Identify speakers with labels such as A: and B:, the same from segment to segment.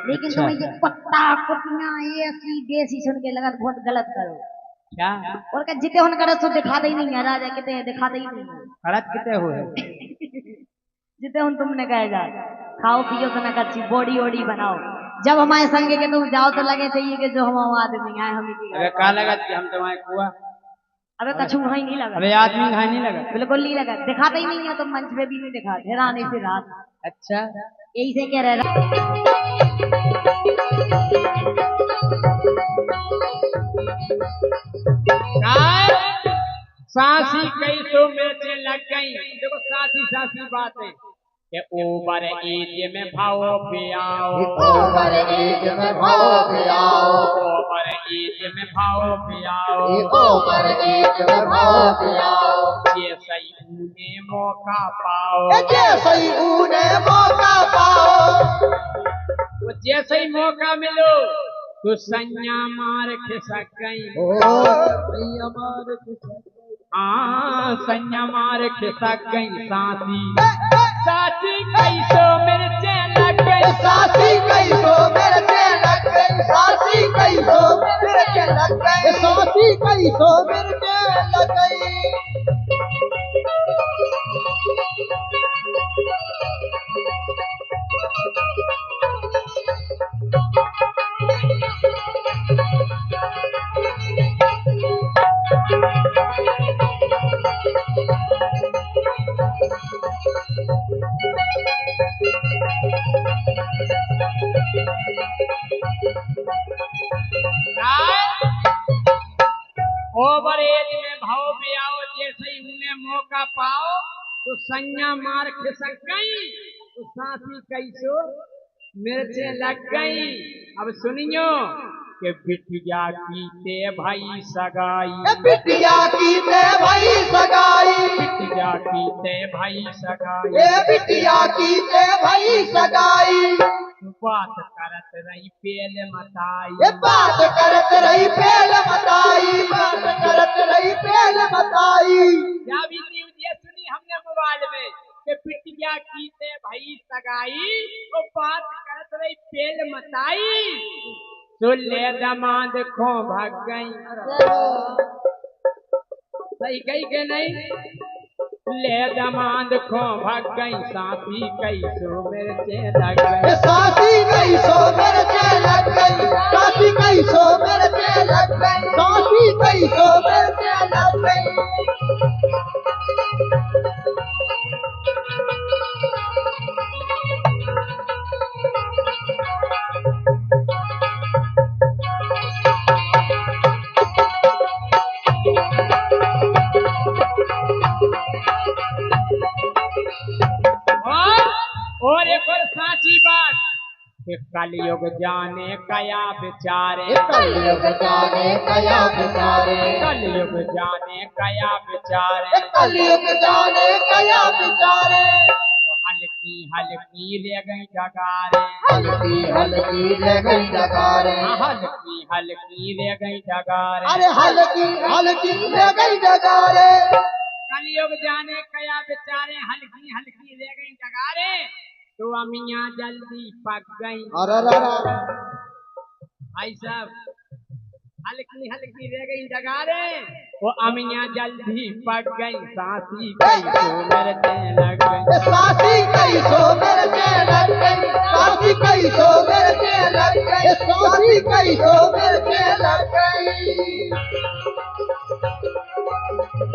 A: लेकिन
B: अच्छा।
A: तुम्हें ये पत्ता कुटिया ये ऐसी देसी सुन के लगा बहुत गलत करो
B: क्या
A: और क्या जिते उन गलत सो दिखाते ही नहीं है राजा किते दिखाते ही नहीं है
B: गलत कितने हुए?
A: जिते उन तुमने कहे जा खाओ पियो तो ना अच्छी बॉडी वॉडी बनाओ जब हमारे संग के तुम जाओ तो लगे चाहिए कि जो हम आदमी आए हम ही
B: अबे का लगा कि हम तुम्हारे कुआ?
A: अबे कछु ही नहीं लगा
B: अबे आदमी घाय नहीं लगा।
A: बिल्कुल नहीं लगा दिखाते ही नहीं है तुम मंच पे भी नहीं दिखाते रानी फिर रात
B: अच्छा
A: यही से कह रहे
B: सासी कई सो मिर्चे लग गई। देखो सासी सासी बात है कि ओवर एज में भाव पे आओ,
C: ओवर एज में भाव पे आओ,
B: ओवर एज में भाव पे आओ,
C: ओवर एज में भाव पे आओ।
B: ये सही ऊने मौका पाओ,
C: जैसे ही उन्हें मौका पाओ,
B: वो जैसे ही मौका मिलो तो संज्ञा मार खिसक गई।
C: संज्ञा मार खिसक गई।
B: हाँ संज्ञा मार खिसक गई सासी, सासी कई सो मिर्चे लग गई,
C: सासी कई सो मिर्चे लग गई, सासी कई सो मिर्चे लग गई, सासी कई सो मिर्चे लग गई।
B: ओवर एज में भाव पे आओ, जैसे ही उन्हें मौका पाओ तो संज्ञा मार खिसक गई, तो सासी कैसो मिर्चे लग गई। अब सुनियो कि बिटिया कीते भाई सगाई,
C: बिटिया की ते भाई सगाई,
B: बिटिया कीते भाई सगाई,
C: बिटिया की ते भाई सगाई।
B: बात करत रही पेल मताई,
C: बात करत रही पेल मताई, बात करत रही पेल मताई।
B: क्या भी ये सुनी हमने मोबाइल में कि बिटिया कीते भाई सगाई, वो बात करत रही पेल मताई, तो ले दमाद खो भाग गई। सही गई के नहीं? ले दमाद खो भाग गई, सासी कई सो मिर्चे लग गई,
C: सासी कई सो मिर्चे लग गई, सासी कई सो मिर्चे लग गई, सासी कई सो मिर्चे लग गई।
B: और एक और साची बात कि कलयुग जाने कया बेचारे,
C: कलयुग जाने कया बेचारे,
B: कलयुग जाने कया बेचारे,
C: कलयुग जाने कया बेचारे।
B: हल्की हल्की ले गई डगारे,
C: हल्की हल्की ले गई डगारे,
B: हल्की हल्की ले गई डगारे।
C: अरे हल्की हल्की ले गई डगारे।
B: कलयुग जाने कया बेचारे, हल्की हल्की ले गई डगारे, तो अमियाँ जल्दी पक गई।
C: अरे
B: भाई साहब हल्की हल्की ले गई डगारे, वो अमियाँ जल्दी पक गई, सासी कई सो मिर्चे लग गई,
C: सासी कई सो मिर्चे लग गई, सासी कई सो मिर्चे लग गई, सासी कई सो मिर्चे लग गई।
B: सासी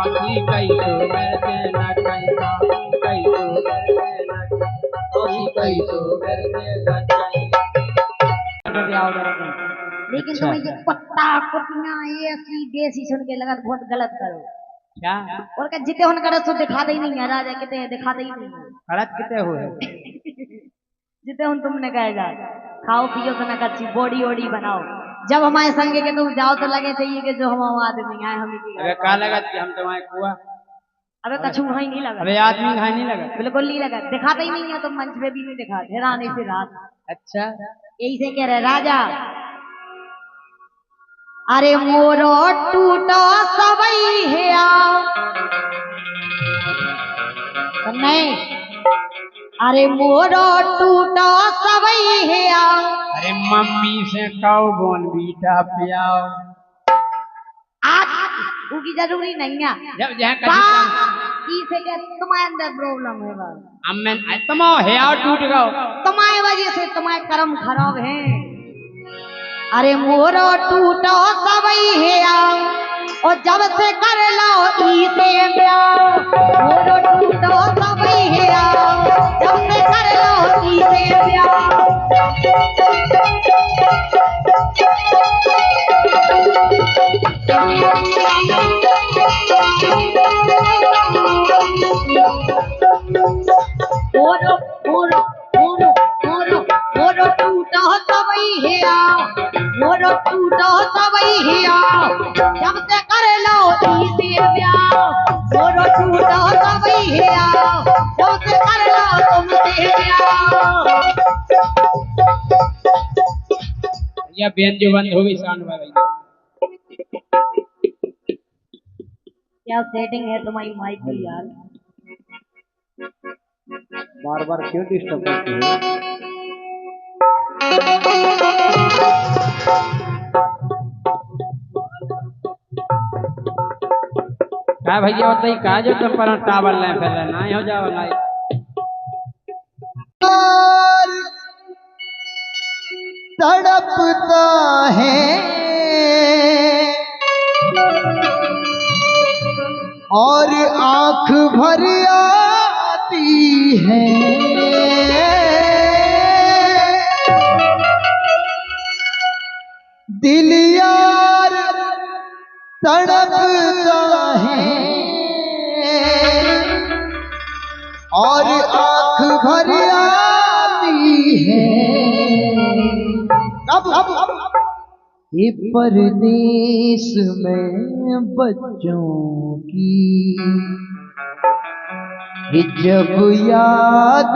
B: कई सो मिर्चे लग गई, सासी कई सो मिर्चे लग गई, सासी कई सो मिर्चे लग गई।
A: लेकिन
B: अच्छा।
A: तुम्हें ये पत्ता कुटिया ये ऐसी देसी सुन के लगा बहुत गलत करो
B: क्या
A: और क्या जिते उन गलत सो दिखाते ही नहीं है राजा किते दिखाते ही नहीं है
B: गलत कितने हुए?
A: जिते उन तुमने कहे जा खाओ पियो तो ना अच्छी बॉडी वॉडी बनाओ जब हमारे संग के तुम जाओ तो लगे चाहिए कि जो हम आदमी आए हम ही
B: अबे का लगा कि हम तुम्हारे कुआ?
A: अबे कछु वहीं नहीं लगा।
B: अबे आदमी घाय नहीं लगा।
A: बिल्कुल नहीं लगा, दिखाता ही नहीं है तो मंच पे भी नहीं दिखा, हैरानी से रात।
B: अच्छा
A: यही से कह रहे राजा, अरे मोरो टूटो सबई है नहीं, अरे मोरो टूटो सबई है
B: अरे मम्मी से कहो बोन बीटा पियाओ।
A: उसकी जरूरी नहीं है।
B: जब जहाँ
A: से क्या तुम्हारे अंदर प्रॉब्लम है बस।
B: अब मैं तुम हेयर टूट गओ,
A: तुम्हारी वजह से तुम्हारे कर्म खराब है। अरे मोरो टूटो सबई है और जब से कर लो इसे ब्याह, मोरो टूटो सबई है जब से कर लो इसे ब्याह। मोरो मोरो मोरो मोरो मोरो टूटो सबई है, मोरो टूटो सबई है जब से कर लो इसे ब्याह, मोरो टूटो सबई है जब से कर लो तुमसे ब्याह।
B: या बेंजो बंद हो गई साउंड भाई।
A: क्या सेटिंग है तुम्हारी माइक की यार,
C: बार बार क्यों डिस्टर्ब करते हो?
B: का भैया होता ही का जो तुम पर टावर ले फिर ना हो जाओ ना।
C: तड़पता है और आंख भर आती है, दिल यार तड़पता है और आंख भर आती है। ये परदेश में बच्चों की ये जब याद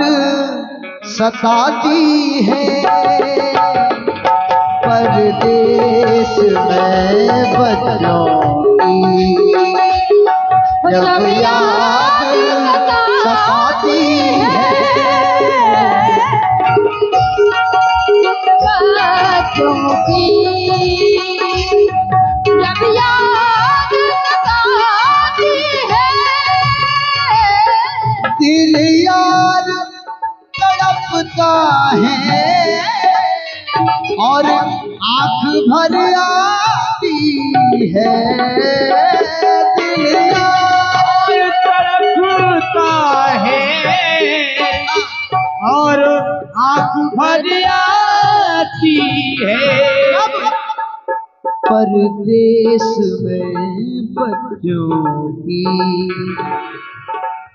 C: सताती है, परदेश में बच्चों की जब याद सताती है,
A: बच्चों की जब याद सताती है,
C: दिल यार तड़पता है और आंख भर आती है, दिल यार
B: तड़पता है और आंख भर आती है।
C: परदेश में बच्चों की,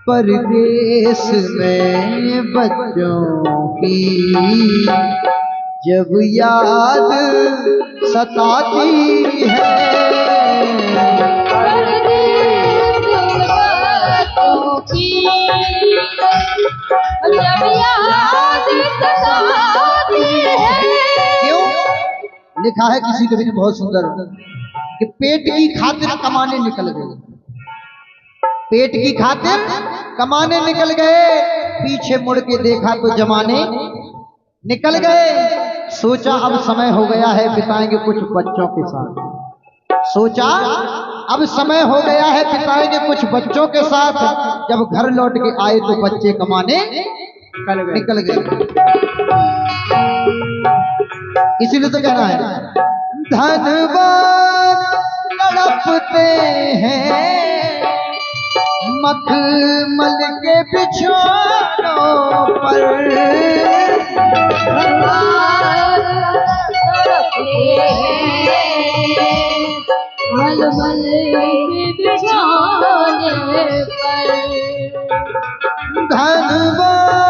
C: परदेश में बच्चों की जब याद सताती है,
A: बच्चों की जब याद सताती है।
C: क्यों लिखा है किसी कवि ने बहुत सुंदर कि पेट की खातिर कमाने निकल गए, पेट की खातिर कमाने निकल गए, पीछे मुड़ के देखा तो जमाने निकल गए, सोचा अब समय हो गया है बिताएंगे कुछ बच्चों के साथ, सोचा अब समय हो गया है बिताएंगे कुछ बच्चों के साथ, जब घर लौट के आए तो बच्चे कमाने निकल गए। इसीलिए तो कहना है धनवान तड़पते हैं मखमल के बिछौनों पर,
A: मलमल के बिछौने पर,
C: धनवान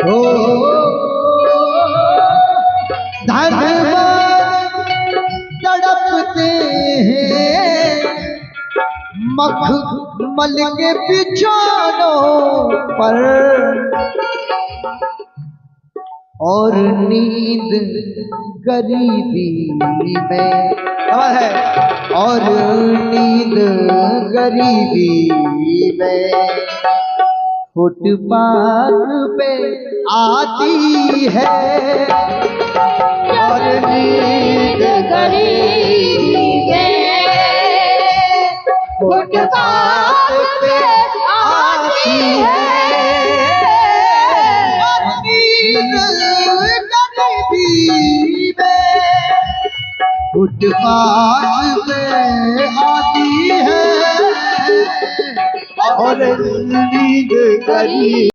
C: हो धनवान तड़पते हैं मखमल के बिछौनों पर, और नींद गरीबी में है, और नींद गरीबी में फुटपाथ पे आती है, और नींद गरीबी में फुटपाथ पे आती है, और नींद गरीबी में फुटपाथ पे आती है, और नींद गरीबी